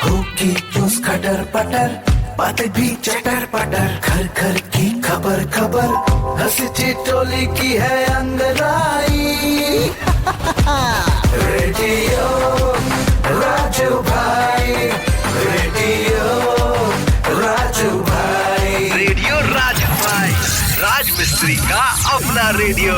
होगी न्यूज़ खटर पटर, बातें भी चटर पटर, घर घर की खबर खबर, हंसी ठिठोली की है अंगड़ाई। रेडियो राजू भाई, रेडियो राजू भाई, रेडियो राजू भाई, राज मिस्त्री का अपना रेडियो।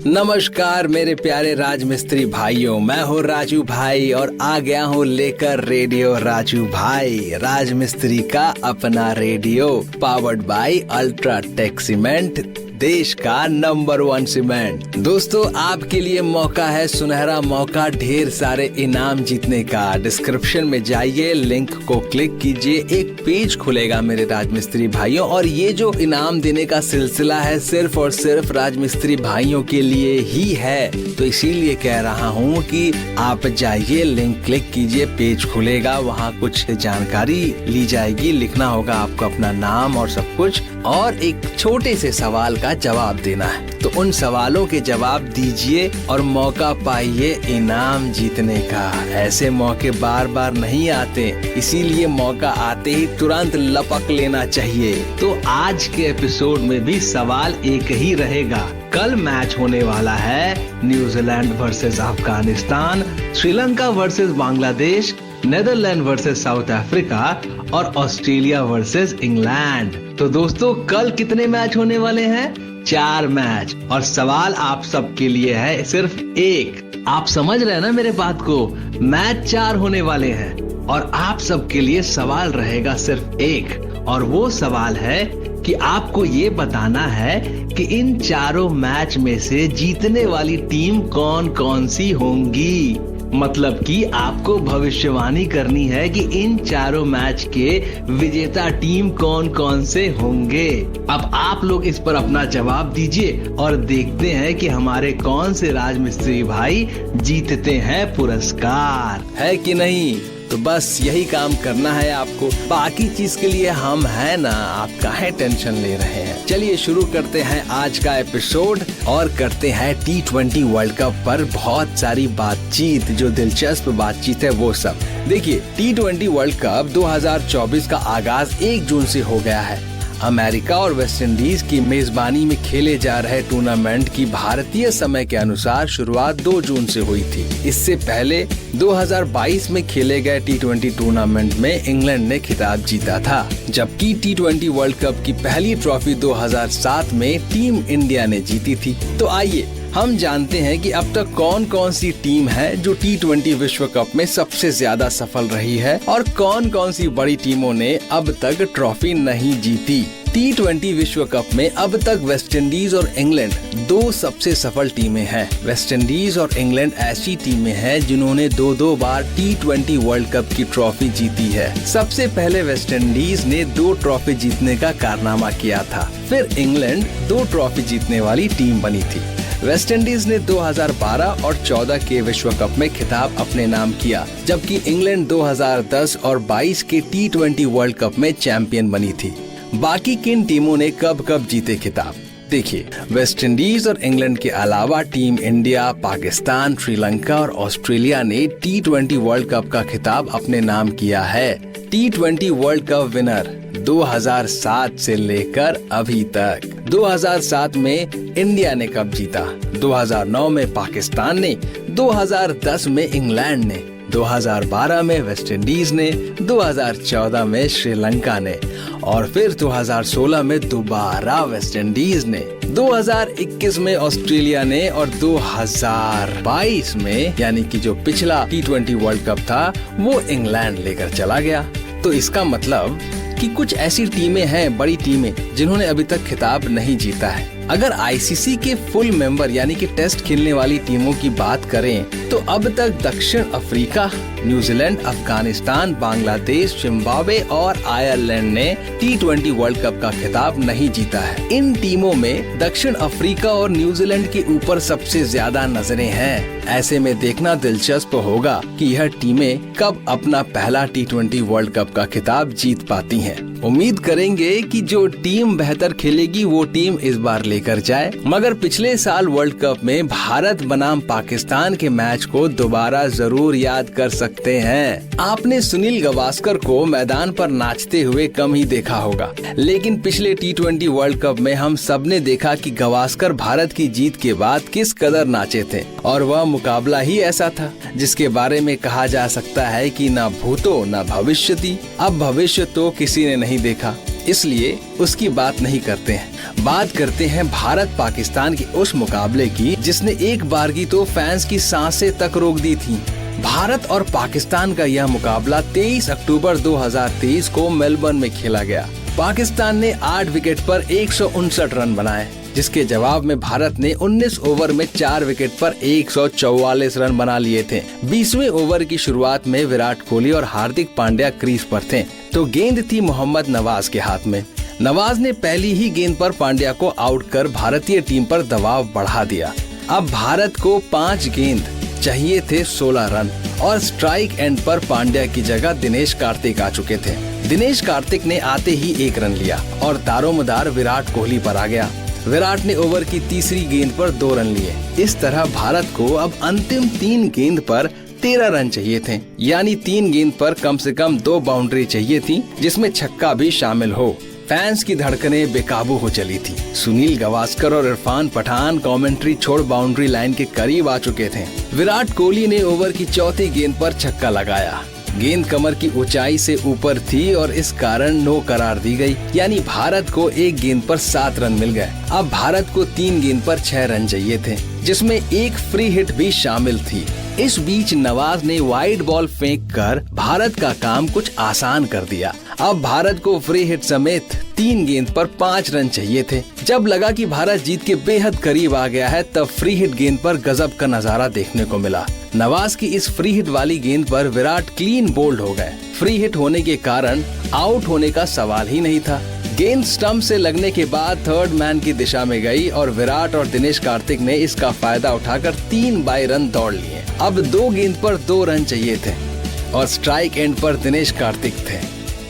नमस्कार मेरे प्यारे राज मिस्त्री भाइयों, मैं हूँ राजू भाई और आ गया हूँ लेकर रेडियो राजू भाई, राज मिस्त्री का अपना radio, powered by UltraTech cement, देश का नंबर 1 सीमेंट। दोस्तों, आपके लिए मौका है, सुनहरा मौका, ढेर सारे इनाम जीतने का। डिस्क्रिप्शन में जाइए, लिंक को क्लिक कीजिए, एक पेज खुलेगा मेरे राजमिस्त्री भाइयों, और ये जो इनाम देने का सिलसिला है सिर्फ और सिर्फ राजमिस्त्री भाइयों के लिए ही है। तो इसीलिए कह रहा हूँ कि आप जाइए, लिंक क्लिक कीजिए, पेज खुलेगा, वहाँ कुछ जानकारी ली जाएगी, लिखना होगा आपको अपना नाम और सब कुछ, और एक छोटे से सवाल का जवाब देना है। तो उन सवालों के जवाब दीजिए और मौका पाइए इनाम जीतने का। ऐसे मौके बार बार नहीं आते, इसीलिए मौका आते ही तुरंत लपक लेना चाहिए। तो आज के एपिसोड में भी सवाल एक ही रहेगा। कल मैच होने वाला है New Zealand versus Afghanistan, Sri Lanka versus Bangladesh, Netherland versus south Africa और ऑस्ट्रेलिया वर्सेस इंग्लैंड। तो दोस्तों, कल कितने मैच होने वाले हैं? 4 मैच, और सवाल आप सबके लिए है सिर्फ एक। आप समझ रहे हैं ना मेरे बात को? मैच 4 होने वाले हैं और आप सबके लिए सवाल रहेगा सिर्फ एक, और वो सवाल है कि आपको ये बताना है कि इन चारों मैच में से जीतने वाली टीम कौन कौन सी होंगी। मतलब कि आपको भविष्यवाणी करनी है कि इन चारों मैच के विजेता टीम कौन कौन से होंगे। अब आप लोग इस पर अपना जवाब दीजिए और देखते हैं कि हमारे कौन से राजमिस्त्री भाई जीतते हैं पुरस्कार, है कि नहीं? तो बस यही काम करना है आपको, बाकी चीज के लिए हम हैं ना, आप काहे टेंशन ले रहे हैं। चलिए शुरू करते हैं आज का एपिसोड और करते हैं T20 वर्ल्ड कप पर बहुत सारी बातचीत, जो दिलचस्प बातचीत है वो सब। देखिए, T20 वर्ल्ड कप 2024 का आगाज 1 जून से हो गया है। अमेरिका और वेस्ट इंडीज की मेजबानी में खेले जा रहे टूर्नामेंट की भारतीय समय के अनुसार शुरुआत 2 जून से हुई थी। इससे पहले 2022 में खेले गए T20 टूर्नामेंट में इंग्लैंड ने खिताब जीता था, जबकि T20 वर्ल्ड कप की पहली ट्रॉफी 2007 में टीम इंडिया ने जीती थी। तो आइए हम जानते हैं कि अब तक कौन कौन सी टीम है जो T20 विश्व कप में सबसे ज्यादा सफल रही है और कौन कौन सी बड़ी टीमों ने अब तक ट्रॉफी नहीं जीती। T20 विश्व कप में अब तक वेस्ट इंडीज और इंग्लैंड 2 सबसे सफल टीमें हैं। वेस्ट इंडीज और इंग्लैंड ऐसी टीमें हैं जिन्होंने 2-2 बार T20 वर्ल्ड कप की ट्रॉफी जीती है। सबसे पहले वेस्ट इंडीज ने 2 ट्रॉफी जीतने का कारनामा किया था, फिर इंग्लैंड 2 ट्रॉफी जीतने वाली टीम बनी थी। वेस्ट इंडीज ने 2012 और 14 के विश्व कप में खिताब अपने नाम किया, जबकि इंग्लैंड 2010 और 22 के T20 वर्ल्ड कप में चैंपियन बनी थी। बाकी किन टीमों ने कब कब जीते खिताब? देखिए, वेस्ट इंडीज और इंग्लैंड के अलावा टीम इंडिया, पाकिस्तान, श्रीलंका और ऑस्ट्रेलिया ने T20 वर्ल्ड कप का खिताब अपने नाम किया है। T20 वर्ल्ड कप विनर 2007 से लेकर अभी तक। 2007 में इंडिया ने कप जीता, 2009 में पाकिस्तान ने, 2010 में इंग्लैंड ने, 2012 में वेस्ट इंडीज ने, 2014 में श्रीलंका ने, और फिर 2016 में दोबारा वेस्ट इंडीज ने, 2021 में ऑस्ट्रेलिया ने, और 2022 में यानी कि जो पिछला T20 वर्ल्ड कप था वो इंग्लैंड लेकर चला गया। तो इसका मतलब कि कुछ ऐसी टीमें हैं, बड़ी टीमें, जिन्होंने अभी तक खिताब नहीं जीता है। अगर आईसीसी के फुल मेंबर यानी कि टेस्ट खेलने वाली टीमों की बात करें तो अब तक दक्षिण Africa, New Zealand, Afghanistan, Bangladesh, Zimbabwe और आयरलैंड ने T20 वर्ल्ड कप का खिताब नहीं जीता है। इन टीमों में दक्षिण अफ्रीका और न्यूजीलैंड के ऊपर सबसे ज्यादा नजरें हैं। ऐसे में देखना दिलचस्प होगा कि यह टीमें कब अपना पहला T20 वर्ल्ड कप का खिताब जीत पाती हैं। उम्मीद करेंगे कि जो टीम बेहतर खेलेगी वो टीम इस बार लेकर जाए, मगर पिछले साल वर्ल्ड कप में भारत बनाम पाकिस्तान के मैच को दोबारा जरूर याद कर सकते हैं। आपने सुनील गावस्कर को मैदान पर नाचते हुए कम ही देखा होगा, लेकिन पिछले T20 वर्ल्ड कप में हम सबने देखा कि गावस्कर भारत की जीत के बाद किस कदर नाचे थे, और वह मुकाबला ही ऐसा था जिसके बारे में कहा जा सकता है कि ना भूतो ना भविष्यति। अब भविष्य तो किसी ने नहीं देखा, इसलिए उसकी बात नहीं करते हैं। बात करते हैं भारत पाकिस्तान के उस मुकाबले की जिसने एक बारगी तो फैंस की सांसें तक रोक दी थी। भारत और पाकिस्तान का यह मुकाबला 23 अक्टूबर 2023 को मेलबर्न में खेला गया। पाकिस्तान ने 8 विकेट पर 159 रन बनाए, जिसके जवाब में भारत ने 19 ओवर में 4 विकेट पर 144 रन बना लिए थे। 20वें ओवर की शुरुआत में विराट कोहली और हार्दिक पांड्या क्रीज पर थे, तो गेंद थी मोहम्मद नवाज के हाथ में। नवाज ने पहली ही गेंद पर पांड्या को आउट कर भारतीय टीम पर दबाव बढ़ा दिया। अब भारत को 5 गेंद चाहिए थे 16 रन, और स्ट्राइक एंड पर पांड्या की जगह दिनेश कार्तिक आ चुके थे। दिनेश कार्तिक ने आते ही 1 रन लिया और दारोमदार विराट कोहली पर आ गया। विराट ने ओवर की तीसरी गेंद पर 2 रन लिए। इस तरह भारत को अब अंतिम 3 गेंद पर 13 रन चाहिए थे, यानी 3 गेंद पर कम से कम 2 बाउंड्री चाहिए थी, जिसमें छक्का भी शामिल हो। फैंस की धड़कनें बेकाबू हो चली थी। सुनील गावस्कर और इरफान पठान कमेंट्री छोड़ बाउंड्री लाइन के करीब आ चुके थे। विराट कोहली ने ओवर की चौथी गेंद पर छक्का लगाया। गेंद कमर की ऊंचाई से ऊपर थी और इस कारण नो करार दी गई, यानी भारत को 1 गेंद पर 7 रन मिल गए। अब भारत को 3 गेंद पर 6 रन चाहिए थे, जिसमें एक फ्री हिट भी शामिल थी। इस बीच नवाज ने वाइड बॉल फेंक कर भारत का काम कुछ आसान कर दिया। अब भारत को फ्री हिट समेत 3 गेंद पर 5 रन चाहिए थे। जब लगा कि भारत जीत के बेहद करीब आ गया है, तब फ्री हिट गेंद पर गजब का नजारा देखने को मिला। नवाज की इस फ्री हिट वाली गेंद पर विराट क्लीन बोल्ड हो गए। फ्री हिट होने के कारण आउट होने का सवाल ही नहीं था। गेंद स्टंप से लगने के बाद थर्ड मैन की दिशा में गई और विराट और दिनेश कार्तिक ने इसका फायदा उठाकर 3 बाई रन दौड़ लिए। अब 2 गेंद पर 2 रन चाहिए थे और स्ट्राइक एंड पर दिनेश कार्तिक थे,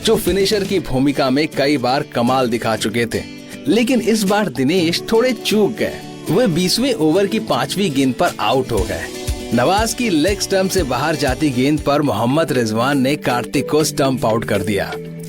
जो फिनिशर की भूमिका में कई बार कमाल दिखा चुके थे। लेकिन इस बार दिनेश थोड़े चूक गए। वे 20वें ओवर की 5वीं गेंद पर आउट हो गए। नवाज की लेग स्टंप से बाहर जाती गेंद पर मोहम्मद रिजवान ने कार्तिक को स्टंप आउट कर दिया।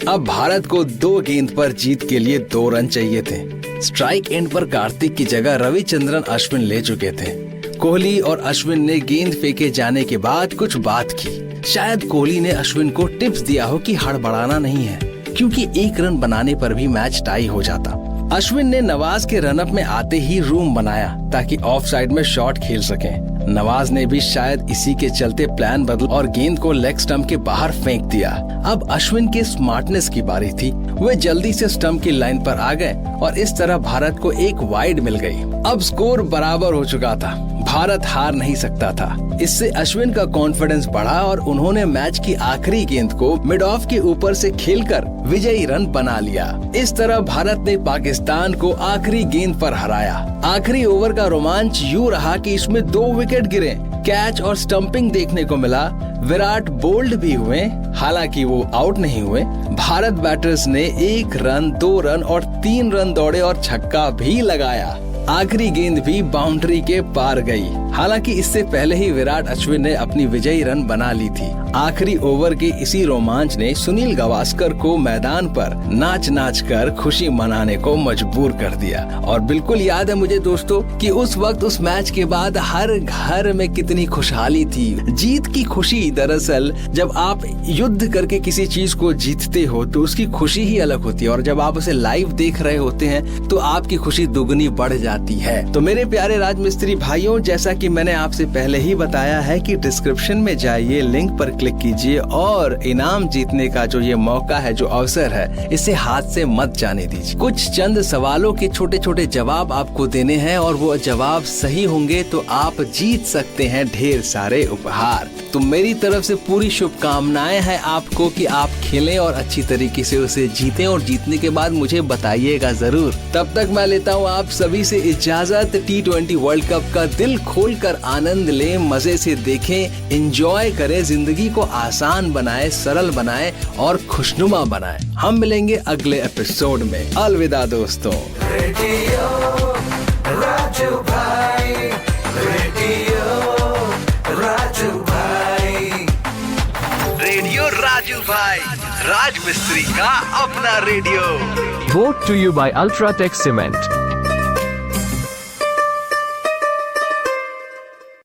अब भारत को 2 गेंद पर जीत के लिए 2 रन चाहिए थे। स्ट्राइक एंड पर कार्तिक की जगह रविचंद्रन अश्विन ले चुके थे। कोहली और अश्विन ने गेंद फेंके जाने के बाद कुछ बात की। शायद कोहली ने अश्विन को टिप्स दिया हो कि हड़बड़ाना नहीं है, क्योंकि 1 रन बनाने पर भी मैच टाई हो जाता। अश्विन ने नवाज के रनअप में आते ही रूम बनाया ताकि ऑफ साइड में शॉट खेल सके। नवाज ने भी शायद इसी के चलते प्लान बदला और गेंद को लेग स्टंप के बाहर फेंक दिया। अब अश्विन के स्मार्टनेस की बारी थी। वे जल्दी से स्टंप की लाइन पर आ गए और इस तरह भारत को 1 वाइड मिल गई। अब स्कोर बराबर हो चुका था, भारत हार नहीं सकता था। इससे अश्विन का कॉन्फिडेंस बढ़ा और उन्होंने मैच की आखिरी गेंद को मिड ऑफ के ऊपर से खेलकर विजयी रन बना लिया। इस तरह भारत ने पाकिस्तान को आखिरी गेंद पर हराया। आखिरी ओवर का रोमांच यूं रहा कि इसमें 2 विकेट गिरे, कैच और स्टंपिंग देखने को मिला। विराट बोल्ड भी हुए, हालांकि वो आउट नहीं हुए। भारत बैटर्स ने 1 रन, 2 रन और 3 रन दौड़े और छक्का भी लगाया। आखिरी गेंद भी बाउंड्री के पार गई। हालांकि इससे पहले ही विराट अश्विन ने अपनी विजयी रन बना ली थी। आखिरी ओवर के इसी रोमांच ने सुनील गावस्कर को मैदान पर नाच नाच कर खुशी मनाने को मजबूर कर दिया। और बिल्कुल याद है मुझे दोस्तों कि उस वक्त उस मैच के बाद हर घर में कितनी खुशहाली थी। जीत की खुशी, दरअसल जब आप युद्ध करके किसी चीज को जीतते हो तो उसकी खुशी ही अलग होती है, और जब आप उसे लाइव देख रहे होते हैं तो आपकी खुशी दुगनी बढ़ जाती है। तो मेरे प्यारे राजमिस्त्री भाइयों, जैसा कि मैंने आपसे पहले ही बताया है कि डिस्क्रिप्शन में जाइए, लिंक पर क्लिक कीजिए और इनाम जीतने का जो ये मौका है, जो अवसर है, इसे हाथ से मत जाने दीजिए। कुछ चंद सवालों के छोटे छोटे जवाब आपको देने हैं और वो जवाब सही होंगे तो आप जीत सकते हैं ढेर सारे उपहार। तो मेरी तरफ से पूरी शुभकामनाएं हैं आपको कि आप खेलें और अच्छी तरीके से उसे जीतें, और जीतने के बाद मुझे बताइएगा जरूर। तब तक मैं लेता हूँ आप सभी से इजाजत। T20 वर्ल्ड कप का दिल खोलकर आनंद लें, मजे से देखें, एंजॉय करें, जिंदगी को आसान बनाएं, सरल बनाएं और खुशनुमा बनाएं। हम मिलेंगे अगले एपिसोड में। अलविदा दोस्तों। रेडियो राजू भाई, रेडियो राजू भाई। रेडियो राजू भाई, राज मिस्त्री का अपना radio. Brought to you by Ultratech Cement.